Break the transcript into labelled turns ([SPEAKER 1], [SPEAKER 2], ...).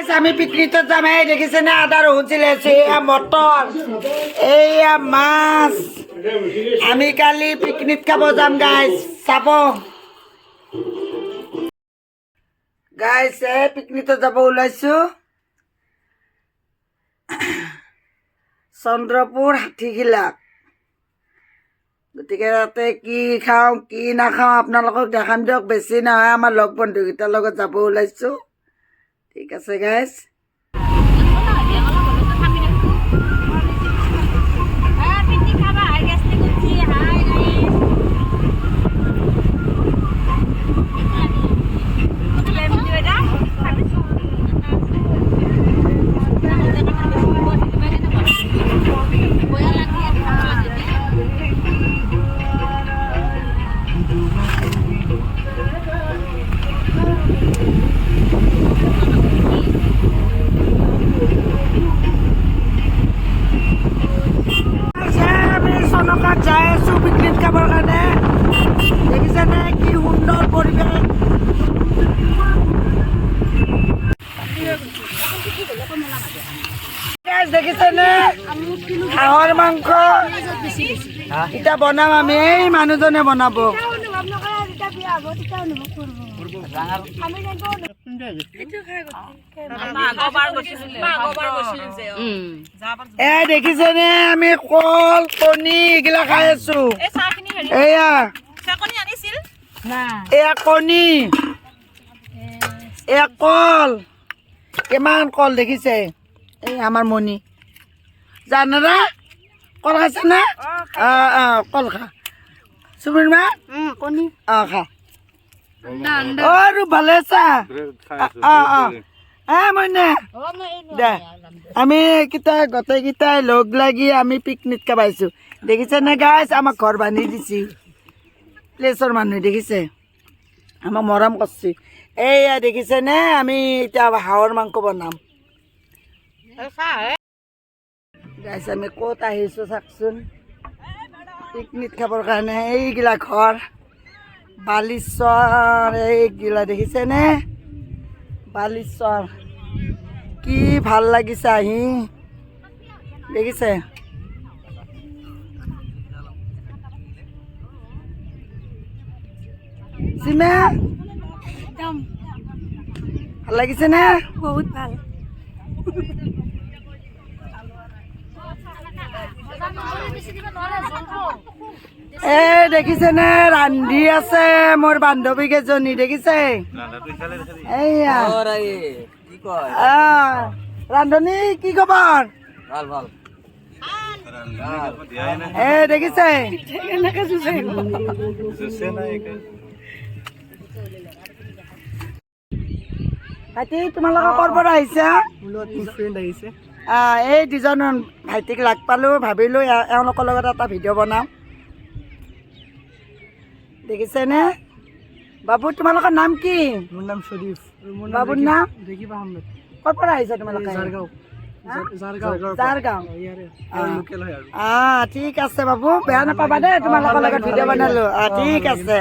[SPEAKER 1] Guys আমি পিকনিকত যাম। এই দেখিছে না আদা রহুন চিলাইছো, এয়া মটর, এইয়া মাছ। আমি কালি পিকনিক খাব যাম গাইস, চাব গাইস। পিকনিকত যাব ওলাইছো চন্দ্ৰপুৰ হাতীখিলাক। গতিকে তাতে কি খাওঁ কি নাখাওঁ আপোনালোকক দেখাম দিয়ক। বেছি নহয়, আমাৰ লগ বন্ধুকেইটাৰ লগত যাব ওলাইছোঁ। ঠিক আছে গাইজ। যাই আছো পিকনিক খাবৰ কাৰণে। দেখিছেনে কি সুন্দৰ পৰিৱেশ। দেখিছেনে হাঁহৰ মাংস এতিয়া বনাম আমি। এই মানুহজনে বনাব। দেখিছেনে আমি কল কণী এইগিলা খাই আছো। এয়া এয়া কণী, এয়া কল, কিমান কল দেখিছে। এই আমাৰ মণি জানাৰা কল খাইছে না? কল খা চুমিৰ মা কণী খা। ভালে আছা? মইনা দে আমি কেইটা গোটেইকেইটাই লগ লাগি আমি পিকনিক খাবাইছো। দেখিছে নে গাইছ, আমাক ঘৰ বান্ধি দিছি প্লেচৰ মানুহে। দেখিছে আমাক মৰম কৰছি। এইয়া দেখিছে নে আমি এতিয়া হাঁহৰ মাংস বনাম গাইছ। আমি ক'ত আহিছো চাকচোন পিকনিক খাবৰ কাৰণে। এইগিলা ঘৰ বালিচৰ, এইগিলা দেখিছে নে বালিচৰ। কি ভাল লাগিছে আহি, দেখিছে। চিমা ভাল লাগিছে নে? বহুত ভাল। দেখিছে নে ৰান্ধি আছে মোৰ বান্ধৱী কেইজনী। দেখিছে এইয়া ৰান্ধনী কি খবৰ? দেখিছে ভাইটি তোমালোকৰ ক'ৰ পৰা আহিছা? এই দুজন ভাইটিক লগ পালোঁ, ভাবিলোঁ এওঁলোকৰ লগত এটা ভিডিঅ' বনাম। দেখিছেনে বাবু? তোমালোকৰ নাম কি?
[SPEAKER 2] মোৰ নাম শ্বৰীফ।
[SPEAKER 1] বাবুৰ নাম?
[SPEAKER 2] দেখিব আহমেদ।
[SPEAKER 1] ক'ৰ পৰা আহিছা তোমালোকে? জাৰগাঁও। ঠিক আছে বাবু, বেয়া নাপাবা দেই, তোমালোকৰ লগত ভিডিঅ' বনালোঁ। ঠিক আছে।